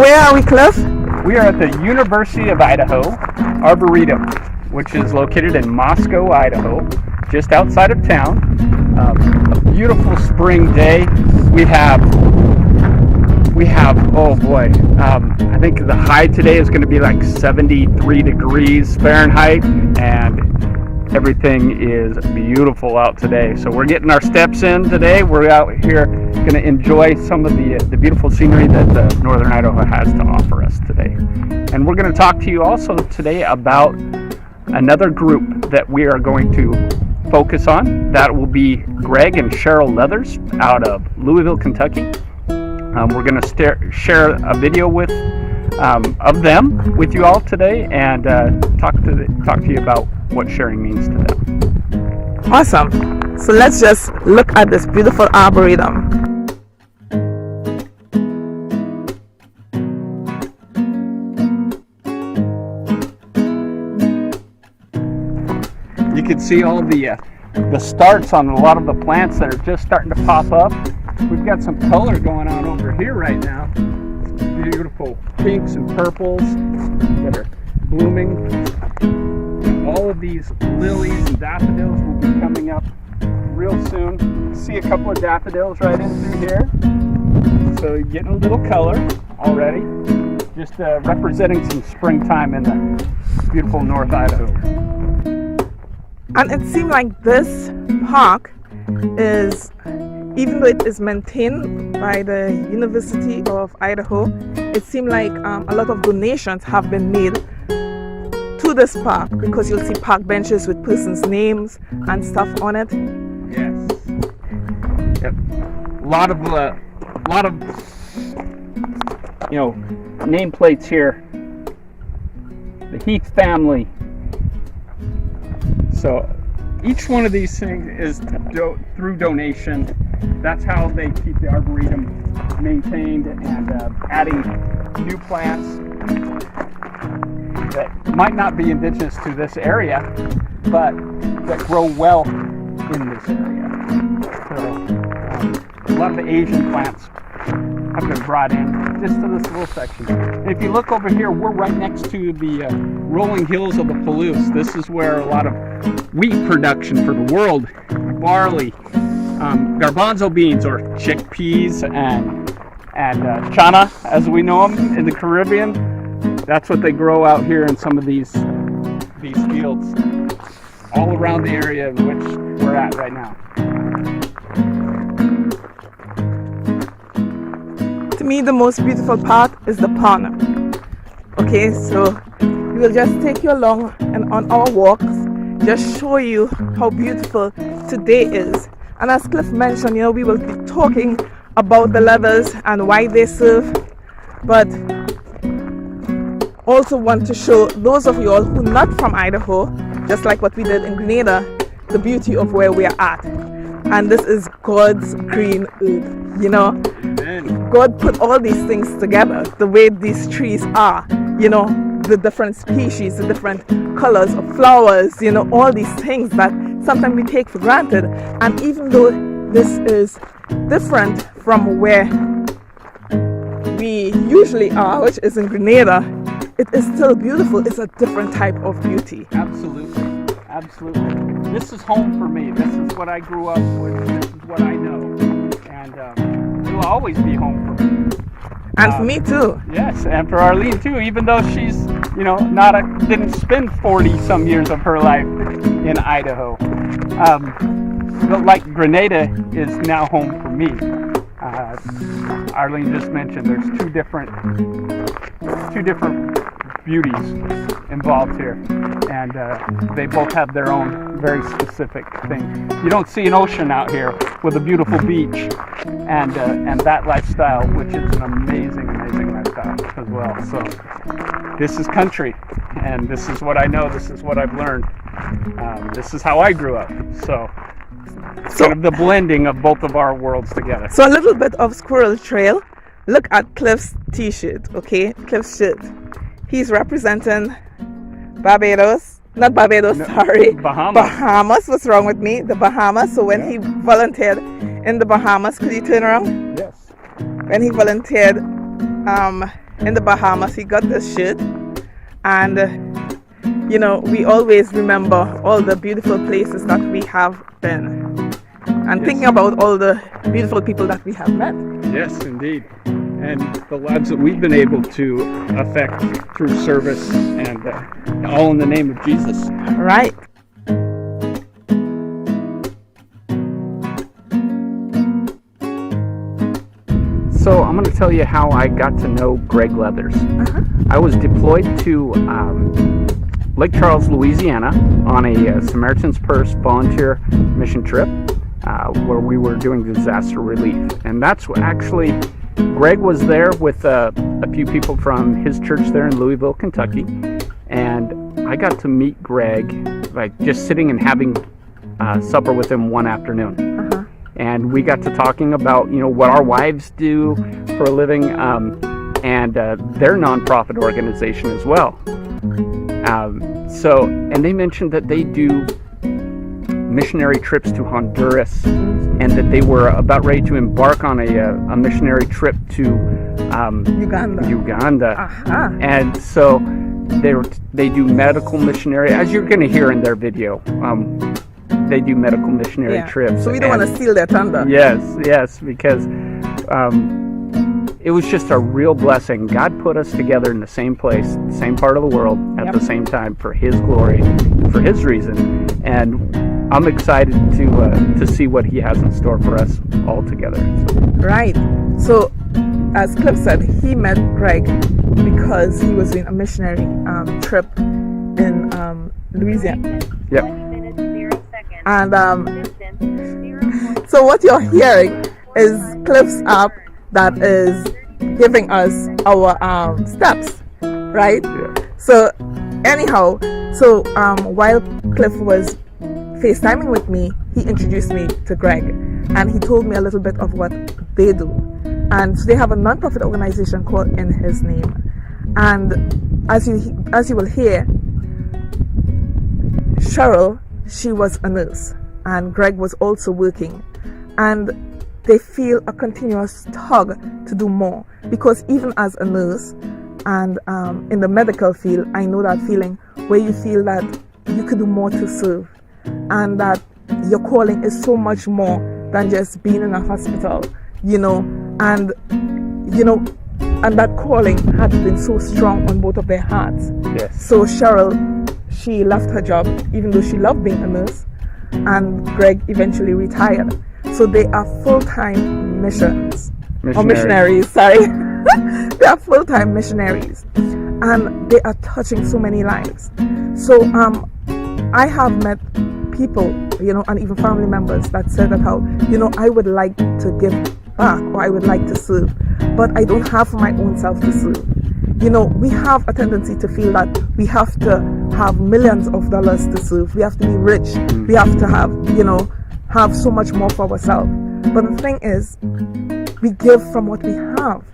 where are we, Cliff? We are at the University of Idaho Arboretum, which is located in Moscow, Idaho, just outside of town. A beautiful spring day. We have, oh boy, I think the high today is going to be like 73 degrees Fahrenheit, and everything is beautiful out today. So we're getting our steps in today. We're out here going to enjoy some of the beautiful scenery that Northern Idaho has to offer us today. And we're going to talk to you also today about another group that we are going to focus on. That will be Greg and Cheryl Leathers out of Louisville, Kentucky. We're going to share a video of them with you all today, and talk to you about what sharing means to them. Awesome. So let's just look at this beautiful arboretum. You can see all the starts on a lot of the plants that are just starting to pop up. We've got some color going on over here right now. Beautiful pinks and purples that are blooming. All of these lilies and daffodils will be coming up real soon. See a couple of daffodils right in through here. So you're getting a little color already. Just representing some springtime in the beautiful North Idaho. And it seems like this park is, even though it is maintained by the University of Idaho, it seems like a lot of donations have been made to this park, because you'll see park benches with persons' names and stuff on it. Yes. Yep. A lot of nameplates here. The Heath family. So each one of these things is through donation. That's how they keep the Arboretum maintained, and adding new plants that might not be indigenous to this area, but that grow well in this area. So a lot of the Asian plants have been brought in just to this little section. And if you look over here, we're right next to the rolling hills of the Palouse. This is where a lot of wheat production for the world, barley, garbanzo beans or chickpeas, and chana, as we know them in the Caribbean. That's what they grow out here in some of these fields all around the area in which we're at right now. To me, the most beautiful part is the pond. Okay, so we will just take you along and on our walks, just show you how beautiful today is. And as Cliff mentioned, we will be talking about the leathers and why they serve, but also want to show those of you all who are not from Idaho, just like what we did in Grenada, the beauty of where we are at. And this is God's green earth, Amen. God put all these things together, the way these trees are, the different species, the different colors of flowers, all these things that sometimes we take for granted. And even though this is different from where we usually are, which is in Grenada, it is still beautiful. It's a different type of beauty. Absolutely. Absolutely. This is home for me. This is what I grew up with. This is what I know. And it will always be home for me. And for me too. Yes, and for Arlene too, even though she's, didn't spend 40 some years of her life in Idaho. But like Grenada is now home for me. Arlene just mentioned there's two different beauties involved here, and they both have their own very specific thing. You don't see an ocean out here with a beautiful beach and that lifestyle, which is an amazing lifestyle as well. So this is country, and this is what I know. This is what I've learned. This is how I grew up. So kind of the blending of both of our worlds together. So a little bit of Squirrel Trail. Look at Cliff's t-shirt, okay? Cliff's shirt. He's representing Barbados. Not Barbados, No, sorry. Bahamas. Bahamas. What's wrong with me? The Bahamas. So when he volunteered in the Bahamas, could you turn around? Yes. When he volunteered in the Bahamas. He got this shirt, and you know, we always remember all the beautiful places that we have been, and thinking about all the beautiful people that we have met. Yes, indeed. And the lives that we've been able to affect through service, and all in the name of Jesus. Right. So I'm going to tell you how I got to know Greg Leathers. I was deployed to Lake Charles, Louisiana on a Samaritan's Purse volunteer mission trip where we were doing disaster relief. And that's actually, Greg was there with a few people from his church there in Louisville, Kentucky. And I got to meet Greg, like just sitting and having supper with him one afternoon. And we got to talking about, you know, what our wives do for a living, and their nonprofit organization as well. And they mentioned that they do missionary trips to Honduras, and that they were about ready to embark on a missionary trip to Uganda. And so they do medical missionary, as you're going to hear in their video. They do medical missionary trips. So we don't want to steal their thunder. Yes, because it was just a real blessing. God put us together in the same place, the same part of the world, at the same time, for His glory, for His reason. And I'm excited to see what He has in store for us all together. Right. So, as Cliff said, he met Greg because he was doing a missionary trip in Louisiana. Yep. And so what you're hearing is Cliff's app that is giving us our steps, right? Yeah. So anyhow, while Cliff was FaceTiming with me, he introduced me to Greg, and he told me a little bit of what they do. And so they have a non-profit organization called In His Name. And as you will hear, Cheryl, she was a nurse, and Greg was also working, and they feel a continuous tug to do more, because even as a nurse and in the medical field, I know that feeling where you feel that you could do more to serve, and that your calling is so much more than just being in a hospital, and that calling had been so strong on both of their hearts. Yes. So Cheryl, she left her job, even though she loved being a nurse, and Greg eventually retired. So they are full-time missionaries. Sorry. They are full-time missionaries, and they are touching so many lives. So I have met people, and even family members that said that how, I would like to give back, or I would like to serve, but I don't have for my own self to serve. We have a tendency to feel that we have to have millions of dollars to serve. We have to be rich. We have to have so much more for ourselves. But the thing is, we give from what we have.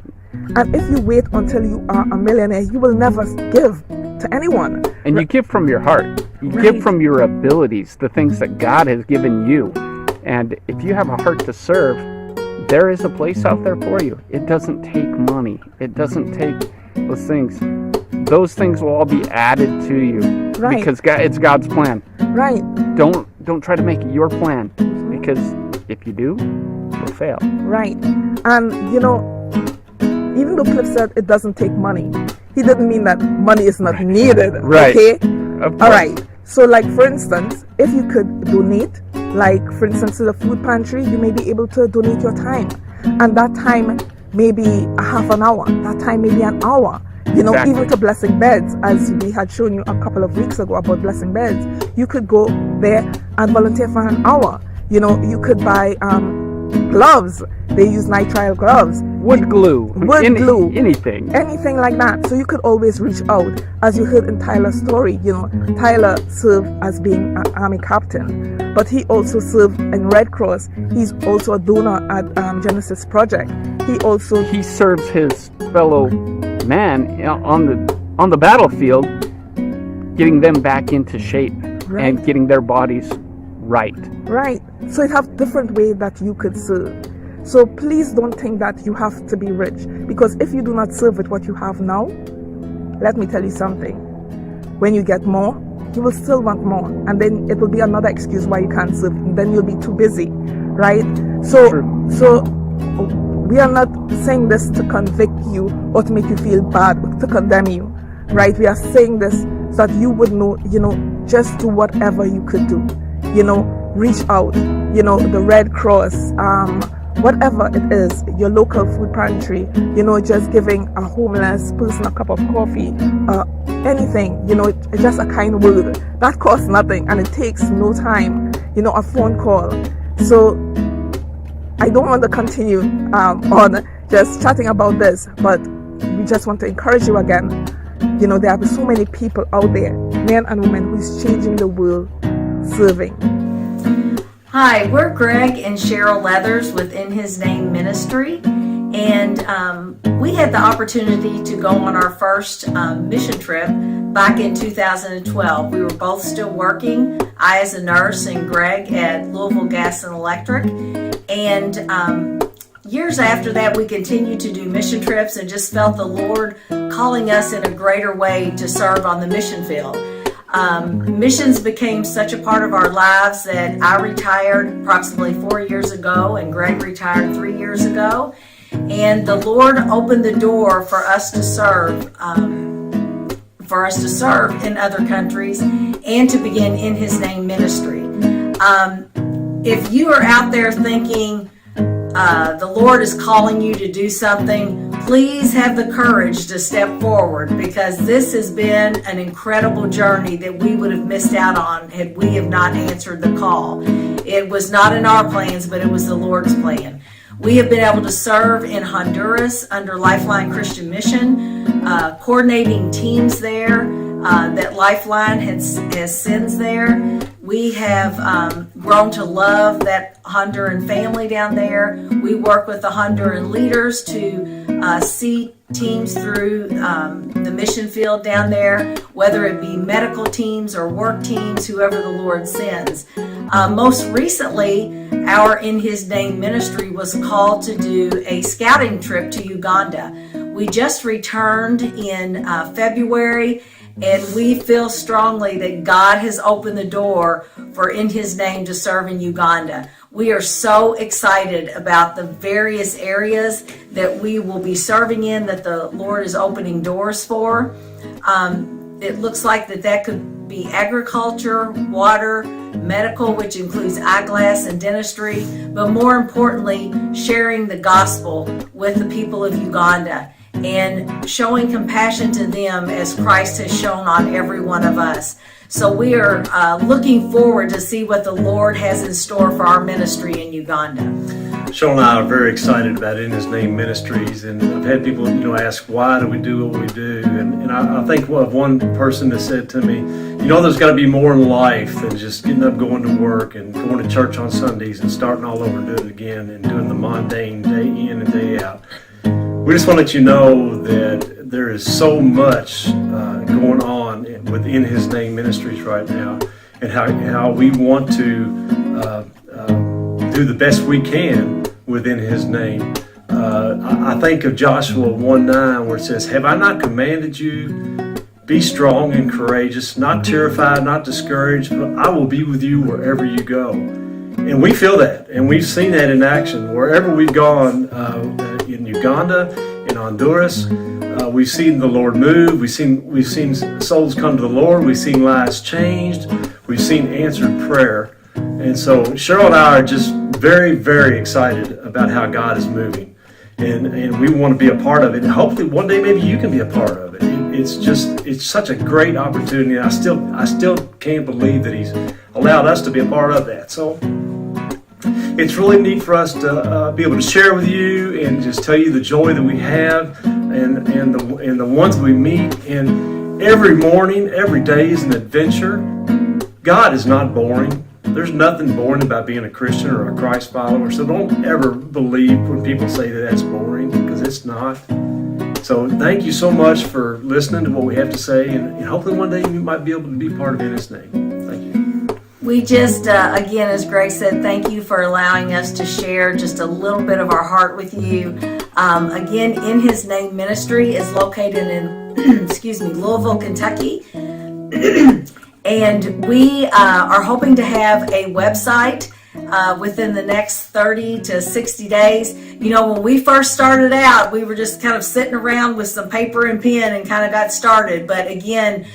And if you wait until you are a millionaire, you will never give to anyone. And you give from your heart. You give from your abilities, the things that God has given you. And if you have a heart to serve, there is a place out there for you. It doesn't take money. It doesn't take those things. Those things will all be added to you, because it's God's plan. Right. Don't try to make it your plan, because if you do, you'll fail. Right. And even though Cliff said it doesn't take money, he didn't mean that money is not needed. Right. Okay. Of course. All right. So, like, for instance, if you could donate, like for instance to the food pantry, you may be able to donate your time, and that time may be a half an hour. That time may be an hour. Exactly. Even to Blessing Beds, as we had shown you a couple of weeks ago about Blessing Beds, you could go there and volunteer for an hour. You could buy gloves. They use nitrile gloves. Wood glue. Anything like that. So you could always reach out. As you heard in Tyler's story, Tyler served as being an army captain, but he also served in Red Cross. He's also a donor at Genesis Project. He serves his fellow man on the battlefield, getting them back into shape and getting their bodies right. Right. So you have different ways that you could serve. So please don't think that you have to be rich, because if you do not serve with what you have now, let me tell you something. When you get more, you will still want more, and then it will be another excuse why you can't serve, and then you'll be too busy, right? So we are not saying this to convict you or to make you feel bad or to condemn you, right? We are saying this so that you would know, just do whatever you could do, reach out, the Red Cross, whatever it is, your local food pantry, just giving a homeless person a cup of coffee, anything, just a kind word. That costs nothing and it takes no time, a phone call. So I don't want to continue on just chatting about this, but we just want to encourage you again. There are so many people out there, men and women, who is changing the world serving. Hi, we're Greg and Cheryl Leathers with In His Name Ministry, and we had the opportunity to go on our first mission trip back in 2012. We were both still working, I as a nurse and Greg at Louisville Gas and Electric, and years after that we continued to do mission trips and just felt the Lord calling us in a greater way to serve on the mission field. Missions became such a part of our lives that I retired approximately 4 years ago and Greg retired 3 years ago, and the Lord opened the door for us to serve in other countries and to begin In His Name Ministry. If you are out there thinking the Lord is calling you to do something, please have the courage to step forward, because this has been an incredible journey that we would have missed out on had we have not answered the call. It was not in our plans, but it was the Lord's plan. We have been able to serve in Honduras under Lifeline Christian Mission, coordinating teams there that Lifeline has sends there. We have grown to love that Honduran family down there. We work with the Honduran leaders to see teams through the mission field down there, whether it be medical teams or work teams, whoever the Lord sends. Most recently, our In His Name ministry was called to do a scouting trip to Uganda. We just returned in February, and we feel strongly that God has opened the door for In His Name to serve in Uganda. We are so excited about the various areas that we will be serving in, that the Lord is opening doors for. It looks like that could be agriculture, water, medical, which includes eyeglass and dentistry, but more importantly, sharing the gospel with the people of Uganda and showing compassion to them as Christ has shown on every one of us. So we are looking forward to see what the Lord has in store for our ministry in Uganda. Cheryl and I are very excited about In His Name Ministries, and I've had people ask, why do we do what we do? And I think of one person that said to me, there's got to be more in life than just getting up, going to work and going to church on Sundays and starting all over and doing it again and doing the mundane day in and day out. We just want to let you know that there is so much going on within His Name Ministries right now, and how we want to do the best we can within His name. I think of Joshua 1:9, where it says, "Have I not commanded you? Be strong and courageous, not terrified, not discouraged, but I will be with you wherever you go." And we feel that, and we've seen that in action wherever we've gone, in Uganda, in Honduras. We've seen the Lord move. We've seen souls come to the Lord. We've seen lives changed. We've seen answered prayer. And so Cheryl and I are just very, very excited about how God is moving, and we want to be a part of it. And hopefully one day maybe you can be a part of it. It's such a great opportunity. I still can't believe that He's allowed us to be a part of that. So it's really neat for us to be able to share with you and just tell you the joy that we have, and the ones we meet. And every morning, every day is an adventure. God is not boring. There's nothing boring about being a Christian or a Christ follower. So don't ever believe when people say that that's boring, because it's not. So thank you so much for listening to what we have to say, and hopefully one day you might be able to be part of In His Name. Thank you. We just, again, as Grace said, thank you for allowing us to share just a little bit of our heart with you. Again, In His Name Ministry is located in, excuse me, Louisville, Kentucky. And we are hoping to have a website within the next 30 to 60 days. You know, when we first started out, we were just kind of sitting around with some paper and pen and kind of got started. But again,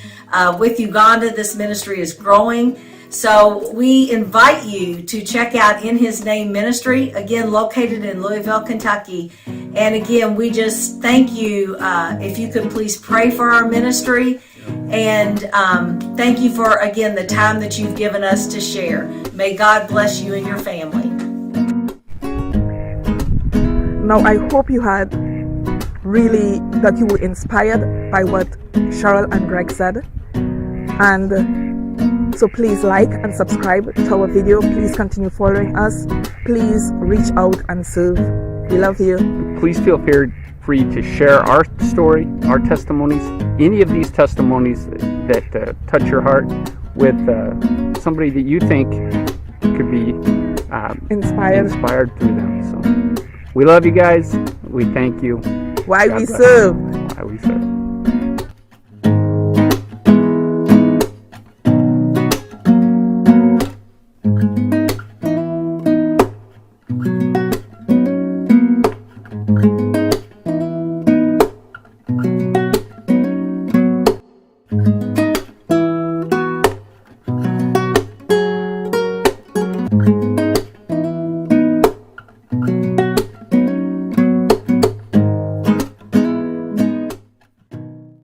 with Uganda, this ministry is growing. So we invite you to check out In His Name Ministry, again, located in Louisville, Kentucky. And again, we just thank you. If you could please pray for our ministry. And thank you for, again, the time that you've given us to share. May God bless you and your family. Now, I hope you had that you were inspired by what Cheryl and Greg said. And so please like and subscribe to our video. Please continue following us. Please reach out and serve. We love you. Please feel free to share our story, our testimonies, any of these testimonies that touch your heart with somebody that you think could be inspired through them. So we love you guys. We thank you. Why we serve. Why we serve.